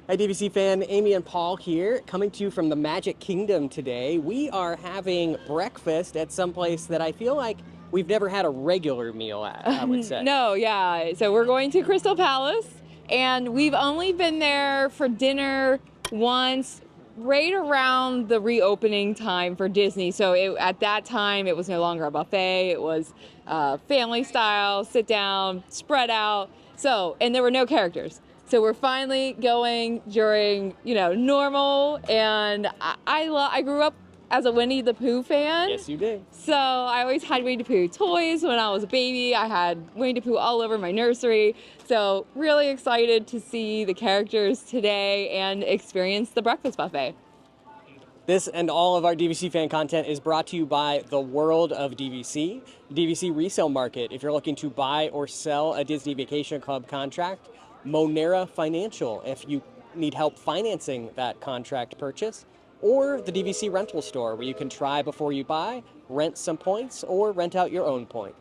Hi, DVC fan. Amy and Paul here, coming to you from the Magic Kingdom today. We are having breakfast at some place that I feel like we've never had a regular meal at, I would say. No, yeah. So we're going to Crystal Palace, and we've only been there for dinner once, right around the reopening time for Disney. So at that time, it was no longer a buffet. It was family style, sit down, spread out. So, and there were no characters. So we're finally going during, normal. And I grew up as a Winnie the Pooh fan. Yes, you did. So I always had Winnie the Pooh toys when I was a baby. I had Winnie the Pooh all over my nursery. So really excited to see the characters today and experience the breakfast buffet. This and all of our DVC fan content is brought to you by the World of DVC, DVC Resale Market. If you're looking to buy or sell a Disney Vacation Club contract, Monera Financial, if you need help financing that contract purchase, or the DVC Rental Store, where you can try before you buy, rent some points, or rent out your own points.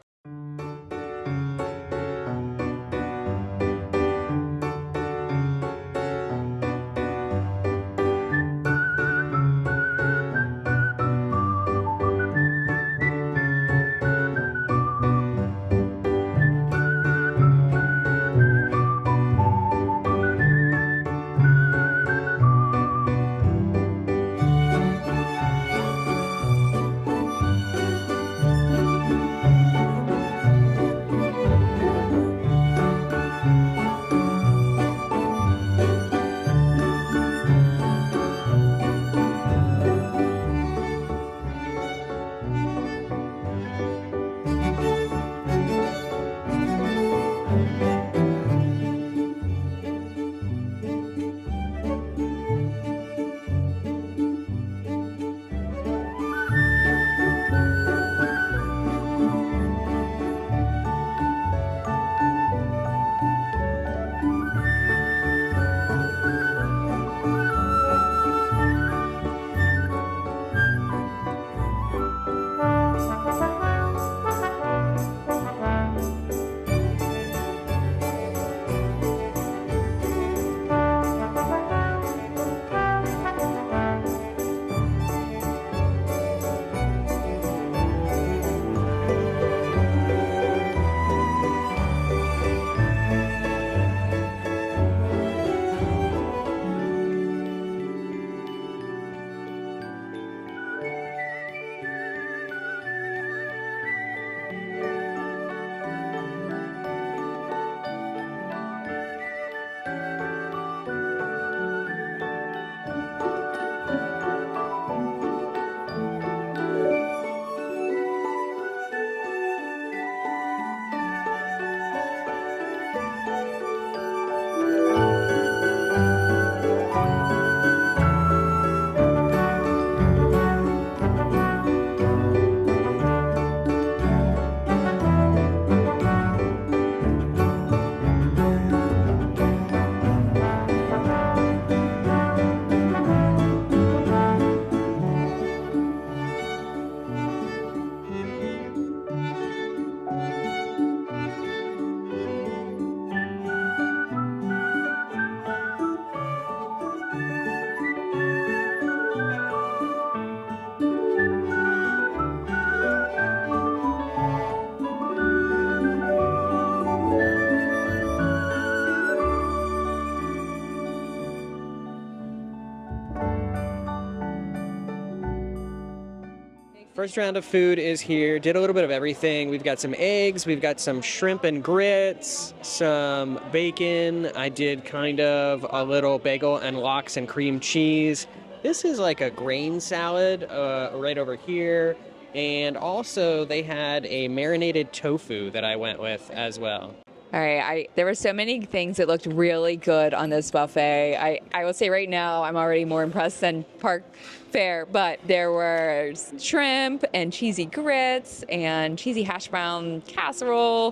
First round of food is here. Did a little bit of everything. We've got some eggs, we've got some shrimp and grits, some bacon. I did kind of a little bagel and lox and cream cheese. This is like a grain salad right over here. And also they had a marinated tofu that I went with as well. All right, there were so many things that looked really good on this buffet. I will say right now I'm already more impressed than park fare, but there was shrimp and cheesy grits and cheesy hash brown casserole,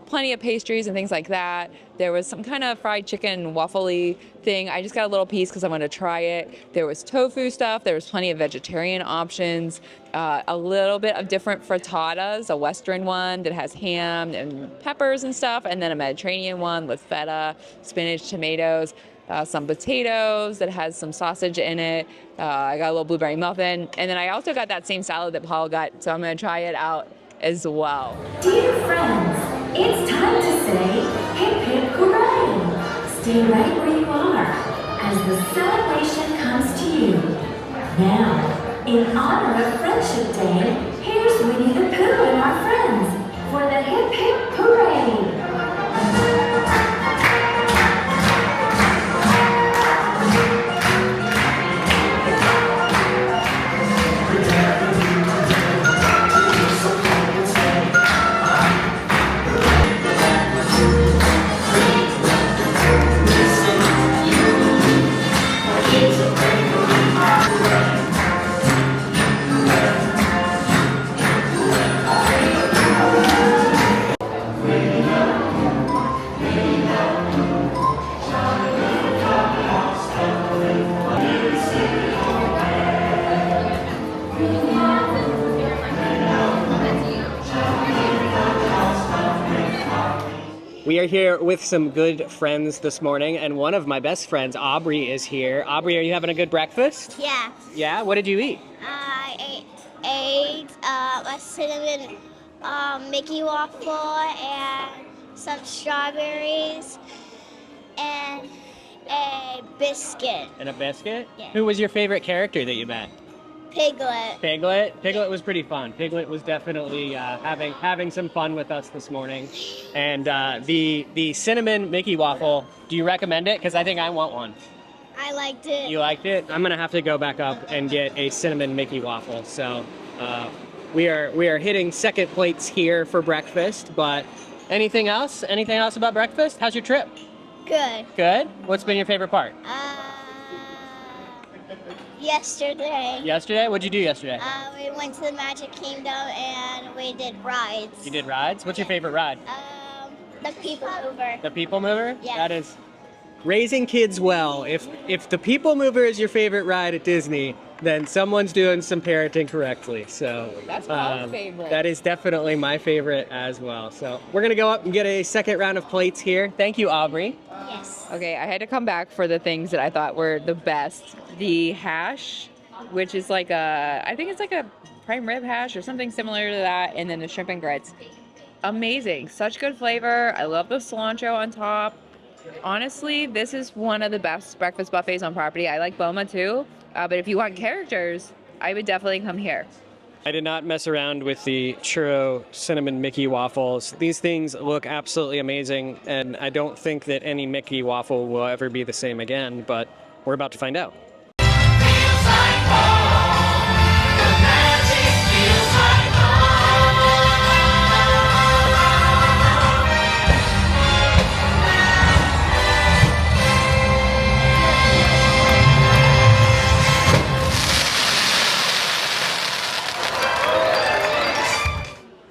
plenty of pastries and things like that. There was some kind of fried chicken waffle-y thing. I just got a little piece because I wanted to try it. There was tofu stuff. There was plenty of vegetarian options. A little bit of different frittatas, a Western one that has ham and peppers and stuff, and then a Mediterranean one with feta, spinach, tomatoes. some potatoes that has some sausage in it. I got a little blueberry muffin. And then I also got that same salad that Paul got, so I'm going to try it out as well. Dear friends, it's time to say hip hip hooray! Stay right where you are as the celebration comes to you. Now, in honor of Friendship Day, here's Winnie the Pooh and our friends for the hip hip hooray! We are here with some good friends this morning, and one of my best friends, Aubrey, is here. Aubrey, are you having a good breakfast? Yeah. Yeah? What did you eat? I ate a cinnamon Mickey waffle and some strawberries and a biscuit. And a biscuit? Yeah. Who was your favorite character that you met? Piglet. Piglet? Piglet was pretty fun. Piglet was definitely having some fun with us this morning. And the cinnamon Mickey waffle, do you recommend it? Because I think I want one. I liked it. You liked it? I'm going to have to go back up and get a cinnamon Mickey waffle. So we are hitting second plates here for breakfast. But anything else? Anything else about breakfast? How's your trip? Good. Good? What's been your favorite part? Yesterday. Yesterday? What'd you do yesterday? We went to the Magic Kingdom and we did rides. You did rides? What's your favorite ride? The People Mover. The People Mover? Yeah. That is raising kids well. If the People Mover is your favorite ride at Disney, then someone's doing some parenting correctly. So That's my favorite. That is definitely my favorite as well. So we're gonna go up and get a second round of plates here. Thank you, Aubrey. Yes. Okay, I had to come back for the things that I thought were the best. The hash, which is like I think it's like a prime rib hash or something similar to that, and then the shrimp and grits. Amazing, such good flavor. I love the cilantro on top. Honestly, this is one of the best breakfast buffets on property. I like Boma too, but if you want characters, I would definitely come here. I did not mess around with the churro cinnamon Mickey waffles. These things look absolutely amazing, and I don't think that any Mickey waffle will ever be the same again, but we're about to find out.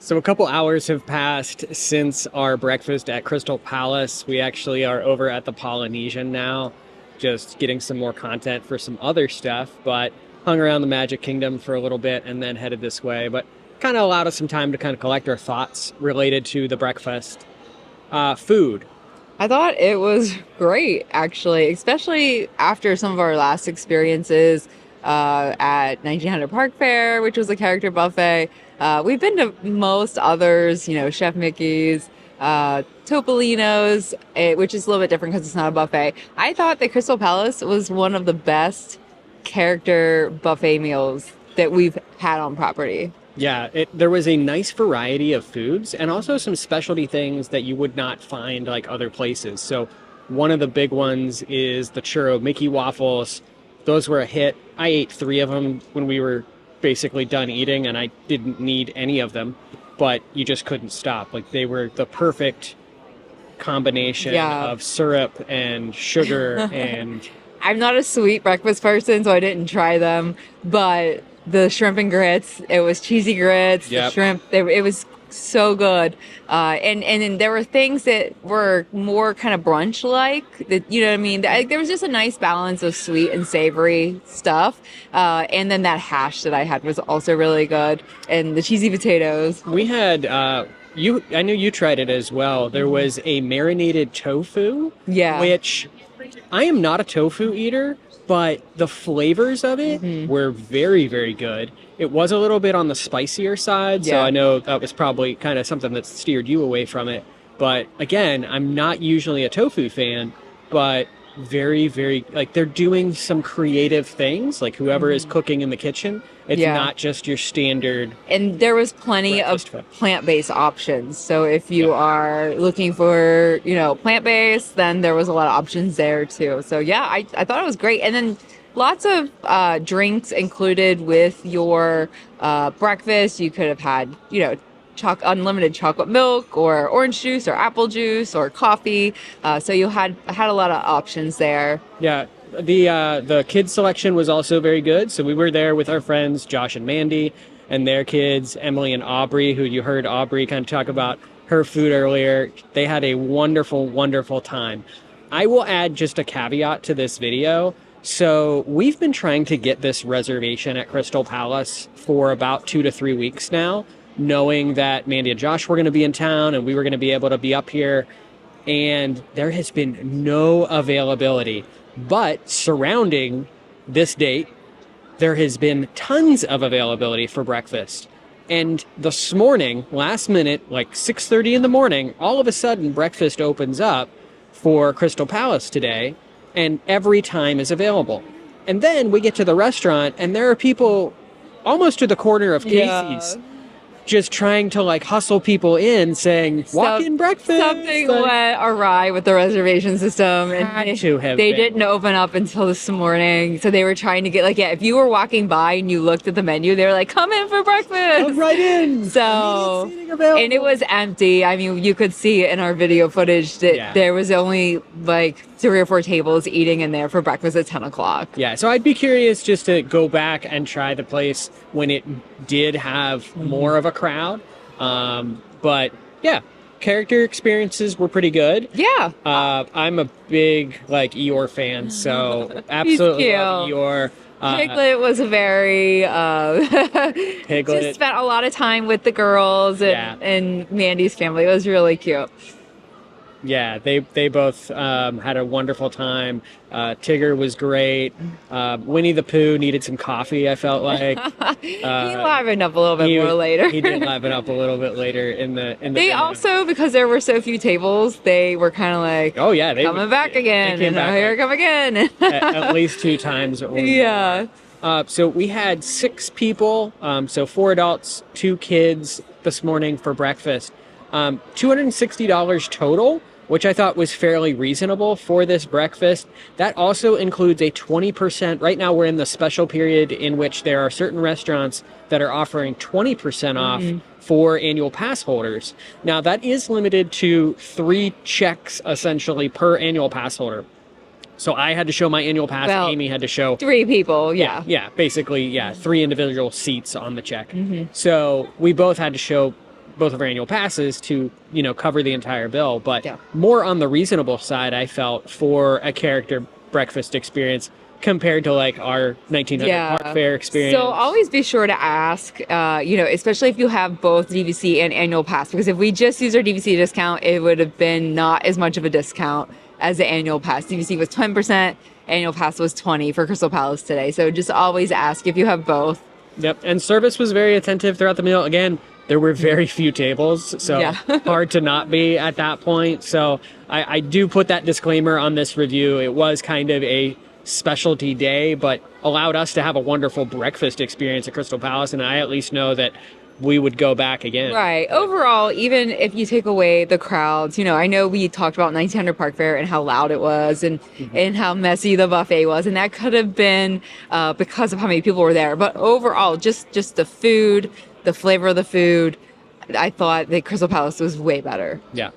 So a couple hours have passed since our breakfast at Crystal Palace. We actually are over at the Polynesian now, just getting some more content for some other stuff, but hung around the Magic Kingdom for a little bit and then headed this way. But kind of allowed us some time to kind of collect our thoughts related to the breakfast. Food. I thought it was great, actually, especially after some of our last experiences at 1900 Park Fair, which was a character buffet. We've been to most others, Chef Mickey's, Topolino's, which is a little bit different because it's not a buffet. I thought that Crystal Palace was one of the best character buffet meals that we've had on property. Yeah, there was a nice variety of foods and also some specialty things that you would not find like other places. So one of the big ones is the churro Mickey waffles. Those were a hit. I ate 3 of them when we were basically done eating, and I didn't need any of them, but you just couldn't stop. Like, they were the perfect combination of syrup and sugar and... I'm not a sweet breakfast person, so I didn't try them, but the shrimp and grits, it was cheesy grits, the shrimp, it was so good. And then there were things that were more kind of brunch-like, that, you know what I mean? There was just a nice balance of sweet and savory stuff. And then that hash that I had was also really good. And the cheesy potatoes. We had, I knew you tried it as well. There was a marinated tofu, which I am not a tofu eater, but the flavors of it were very, very good. It was a little bit on the spicier side, so Yeah. I know that was probably kind of something that steered you away from it. But again, I'm not usually a tofu fan, but very, very, like, they're doing some creative things, like whoever is cooking in the kitchen. It's Yeah. not just your standard. And there was plenty of Breakfast food. plant-based options. So if you are looking for, plant-based, then there was a lot of options there too. So yeah, I thought it was great. And then lots of drinks included with your breakfast. You could have had, unlimited chocolate milk or orange juice or apple juice or coffee. So you had a lot of options there. Yeah, the kids selection was also very good. So we were there with our friends Josh and Mandy and their kids, Emily and Aubrey, who you heard Aubrey kind of talk about her food earlier. They had a wonderful, wonderful time. I will add just a caveat to this video. So we've been trying to get this reservation at Crystal Palace for about 2 to 3 weeks now, knowing that Mandy and Josh were going to be in town and we were going to be able to be up here. And there has been no availability. But surrounding this date, there has been tons of availability for breakfast. And this morning, last minute, like 6:30 in the morning, all of a sudden breakfast opens up for Crystal Palace today, and every time is available. And then we get to the restaurant, and there are people almost to the corner of Casey's just trying to like hustle people in, saying, walk-in breakfast. Something went awry with the reservation system, and Had to have they been. didn't open up until this morning. So they were trying to get if you were walking by and you looked at the menu, they were like, "Come in for breakfast." Come right in. So, Immediate seating available. and it was empty. I mean, you could see in our video footage that there was only like 3 or 4 tables eating in there for breakfast at 10 o'clock. Yeah, so I'd be curious just to go back and try the place when it did have more of a crowd. But yeah, character experiences were pretty good. Yeah. I'm a big Eeyore fan, so absolutely love cute. Eeyore. Piglet was a very Piglet. just spent a lot of time with the girls and Mandy's family. It was really cute. Yeah, they both had a wonderful time. Tigger was great. Winnie the Pooh needed some coffee, I felt like. He livened up a little bit more later. He did liven up a little bit later in the They video. also, because there were so few tables, they were kind of like, oh yeah, they coming back again. They came back Here I come again. at least 2 times or more. Yeah. So we had 6 people, so 4 adults, 2 kids this morning for breakfast. $260 total, which I thought was fairly reasonable for this breakfast. That also includes a 20%. Right now we're in the special period in which there are certain restaurants that are offering 20% off for annual pass holders. Now that is limited to 3 checks essentially per annual pass holder. So I had to show my annual pass. Well, Amy had to show 3 people. Yeah. Yeah, basically, 3 individual seats on the check. So we both had to show both of our annual passes to, cover the entire bill. But more on the reasonable side, I felt, for a character breakfast experience compared to our 1900 Park Fair experience. So always be sure to ask, especially if you have both DVC and annual pass, because if we just use our DVC discount, it would have been not as much of a discount as the annual pass. DVC was 10%, annual pass was 20% for Crystal Palace today. So just always ask if you have both. Yep, and service was very attentive throughout the meal. Again, there were very few tables, so hard to not be at that point. So I do put that disclaimer on this review. It was kind of a specialty day, but allowed us to have a wonderful breakfast experience at Crystal Palace, and I at least know that we would go back again. Right. Overall, even if you take away the crowds, I know we talked about 1900 Park Fair and how loud it was and how messy the buffet was, and that could have been because of how many people were there. But overall, just the food, the flavor of the food, I thought that Crystal Palace was way better. Yeah.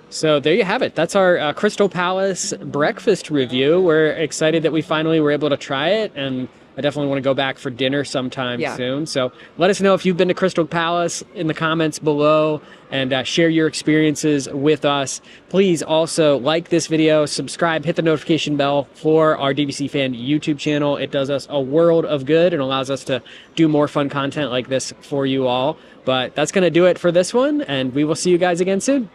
So there you have it. That's our Crystal Palace breakfast review. We're excited that we finally were able to try it, and I definitely want to go back for dinner sometime soon. So let us know if you've been to Crystal Palace in the comments below, and share your experiences with us. Please also like this video, subscribe, hit the notification bell for our DVC Fan YouTube channel. It does us a world of good and allows us to do more fun content like this for you all. But that's going to do it for this one, and we will see you guys again soon.